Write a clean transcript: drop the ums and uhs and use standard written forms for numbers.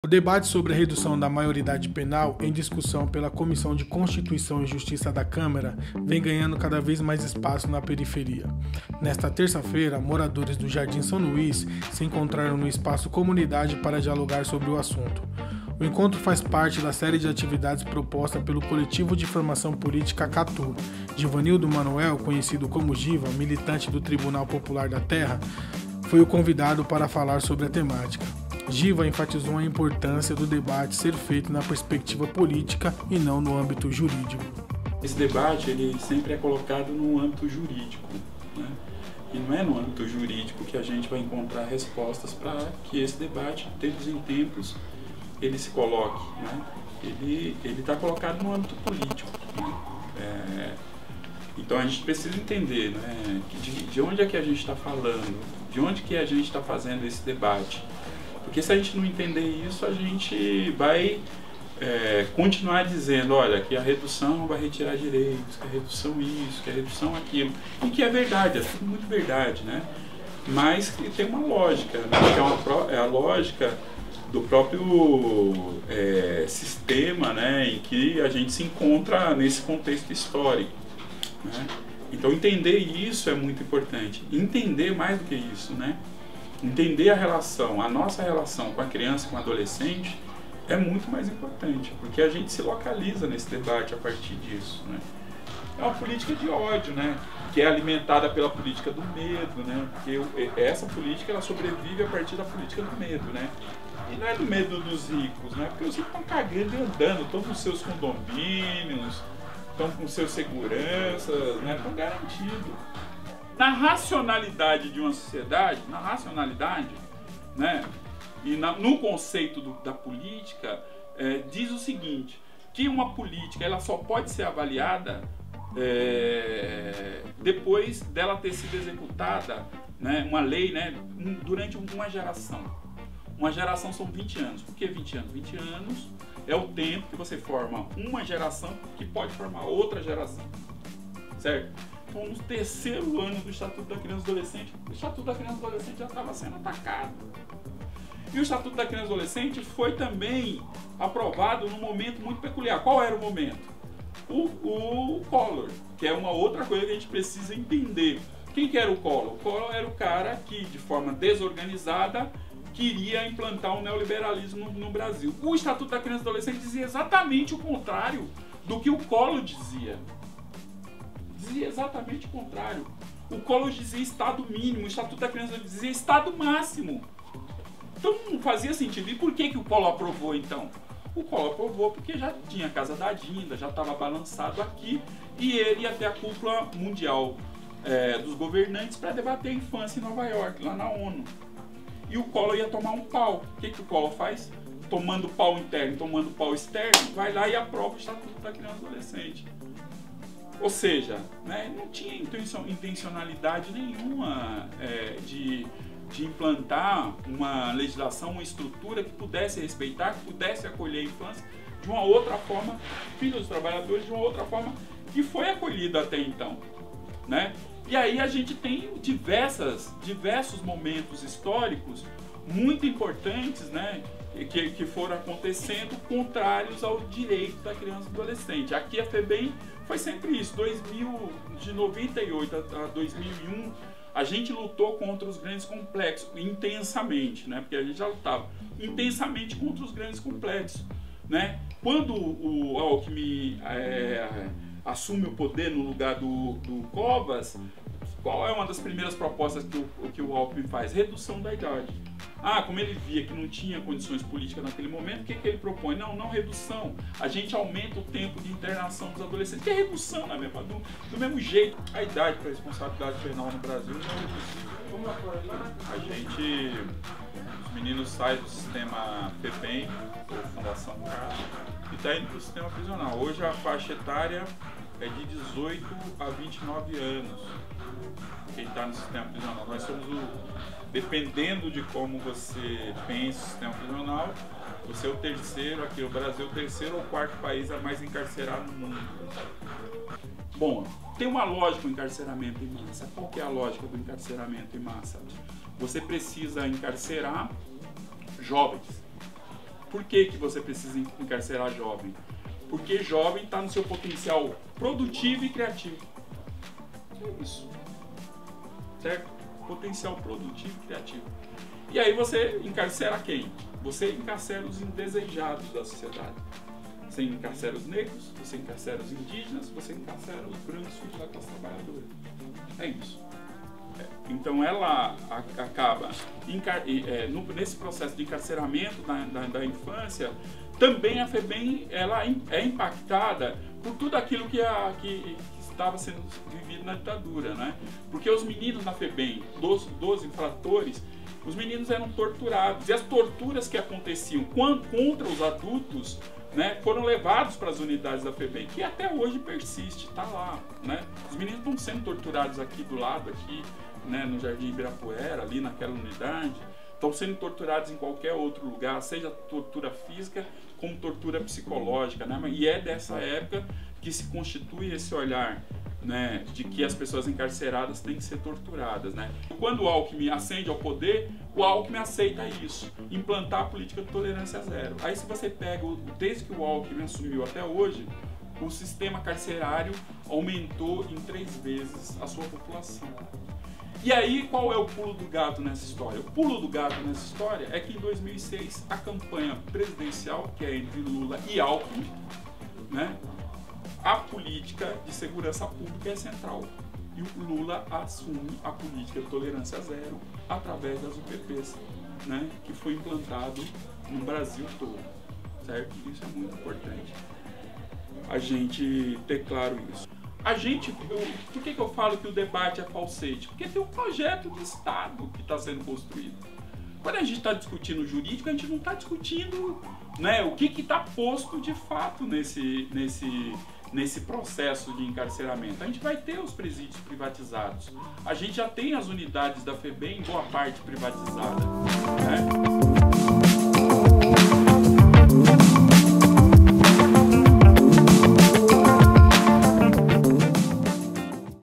O debate sobre a redução da maioridade penal em discussão pela Comissão de Constituição e Justiça da Câmara vem ganhando cada vez mais espaço na periferia. Nesta terça-feira, moradores do Jardim São Luís se encontraram no espaço Comunidade para dialogar sobre o assunto. O encontro faz parte da série de atividades proposta pelo Coletivo de Formação Política Catu. Givanildo Manuel, conhecido como Giva, militante do Tribunal Popular da Terra, foi o convidado para falar sobre a temática. Giva enfatizou a importância do debate ser feito na perspectiva política e não no âmbito jurídico. Esse debate ele sempre é colocado no âmbito jurídico, né? E não é no âmbito jurídico que a gente vai encontrar respostas para que esse debate, de tempos em tempos, ele se coloque, né? Ele está colocado no âmbito político, né? Então a gente precisa entender, né, de onde é que a gente está falando, de onde que a gente está fazendo esse debate. Porque se a gente não entender isso, a gente vai continuar dizendo, olha, que a redução vai retirar direitos, que a redução isso, que a redução aquilo. E que é verdade, é tudo muito verdade, né? Mas que tem uma lógica, né? Que é a lógica do próprio sistema, né, em que a gente se encontra nesse contexto histórico, né? Então entender isso é muito importante. Entender mais do que isso, né? Entender a nossa relação com a criança e com o adolescente é muito mais importante, porque a gente se localiza nesse debate a partir disso, né? É uma política de ódio, né? Que é alimentada pela política do medo, né? Porque essa política ela sobrevive a partir da política do medo, né? E não é do medo dos ricos, né? Porque os ricos estão cagando e andando, estão nos seus condomínios, estão com seus seguranças, né? Estão garantidos. Na racionalidade de uma sociedade, né, e no conceito da política, diz o seguinte, que uma política ela só pode ser avaliada depois dela ter sido executada, né, uma lei, né, durante uma geração. Uma geração são 20 anos. Por que 20 anos? 20 anos é o tempo que você forma uma geração que pode formar outra geração, certo? Então, no terceiro ano do Estatuto da Criança e do Adolescente, o Estatuto da Criança e do Adolescente já estava sendo atacado. E o Estatuto da Criança e do Adolescente foi também aprovado num momento muito peculiar. Qual era o momento? O Collor, que é uma outra coisa que a gente precisa entender. Quem que era o Collor? O Collor era o cara que, de forma desorganizada, queria implantar o neoliberalismo no Brasil. O Estatuto da Criança e do Adolescente dizia exatamente o contrário do que o Collor dizia. Dizia exatamente o contrário. O Collor dizia Estado mínimo, o Estatuto da Criança dizia Estado máximo. Então não fazia sentido. E por que o Collor aprovou então? O Collor aprovou porque já tinha a Casa da Dinda, já estava balançado aqui, e ele ia ter a cúpula mundial dos governantes para debater a infância em Nova York, lá na ONU. E o Collor ia tomar um pau. O que o Collor faz? Tomando pau interno, tomando pau externo, vai lá e aprova o Estatuto da Criança e do Adolescente. Ou seja, né, não tinha intencionalidade nenhuma de implantar uma legislação, uma estrutura que pudesse respeitar, que pudesse acolher a infância de uma outra forma, filhos dos trabalhadores de uma outra forma que foi acolhida até então, né? E aí a gente tem diversos momentos históricos muito importantes, né, que foram acontecendo contrários ao direito da criança e do adolescente. Aqui a FEBEM foi sempre isso. De 98 a 2001, a gente lutou contra os grandes complexos, intensamente, né? Porque a gente já lutava intensamente contra os grandes complexos, né? Quando o Alckmin assume o poder no lugar do Covas, qual é uma das primeiras propostas que o Alckmin faz? Redução da idade. Como ele via que não tinha condições políticas naquele momento, o que ele propõe? Não redução. A gente aumenta o tempo de internação dos adolescentes. Que é redução, né? Do mesmo jeito. A idade para responsabilidade penal no Brasil não é reduzido. Os meninos saem do sistema FEBEM, ou Fundação CAR, e está indo para o sistema prisional. Hoje a faixa etária é de 18 a 29 anos. Quem está no sistema prisional. Nós somos dependendo de como você pensa o sistema prisional, você é o terceiro, aqui o Brasil é o terceiro ou quarto país a mais encarcerado no mundo. Bom, tem uma lógica do encarceramento em massa. Qual que é a lógica do encarceramento em massa? Você precisa encarcerar jovens. Por que você precisa encarcerar jovem? Porque jovem está no seu potencial produtivo e criativo. É isso. Certo? Potencial produtivo e criativo. E aí você encarcera quem? Você encarcera os indesejados da sociedade. Você encarcera os negros, você encarcera os indígenas, você encarcera os brancos, filhos da classe trabalhadora. É isso. Então ela acaba, nesse processo de encarceramento da infância, também a FEBEM ela é impactada por tudo aquilo que estava sendo vivido na ditadura, né? Porque os meninos na FEBEM, dos infratores, os meninos eram torturados, e as torturas que aconteciam contra os adultos, né, foram levados para as unidades da FEBEM, que até hoje persiste, está lá, né? Os meninos estão sendo torturados aqui do lado, aqui, né, no Jardim Ibirapuera, ali naquela unidade, estão sendo torturados em qualquer outro lugar, seja tortura física como tortura psicológica, né? E é dessa época que se constitui esse olhar, né, de que as pessoas encarceradas têm que ser torturadas, né? Quando o Alckmin ascende ao poder, o Alckmin aceita isso, implantar a política de tolerância zero. Aí se você pega, desde que o Alckmin assumiu até hoje, o sistema carcerário aumentou em 3 vezes a sua população. E aí, qual é o pulo do gato nessa história? O pulo do gato nessa história é que em 2006, a campanha presidencial, que é entre Lula e Alckmin, né, a política de segurança pública é central. E o Lula assume a política de tolerância zero através das UPPs, né, que foi implantado no Brasil todo. Certo? Isso é muito importante a gente ter claro isso. Por que eu falo que o debate é falsete? Porque tem um projeto de Estado que está sendo construído. Quando a gente está discutindo o jurídico, a gente não está discutindo, né, o que está posto de fato nesse processo de encarceramento. A gente vai ter os presídios privatizados. A gente já tem as unidades da FEBEM, boa parte privatizada, né?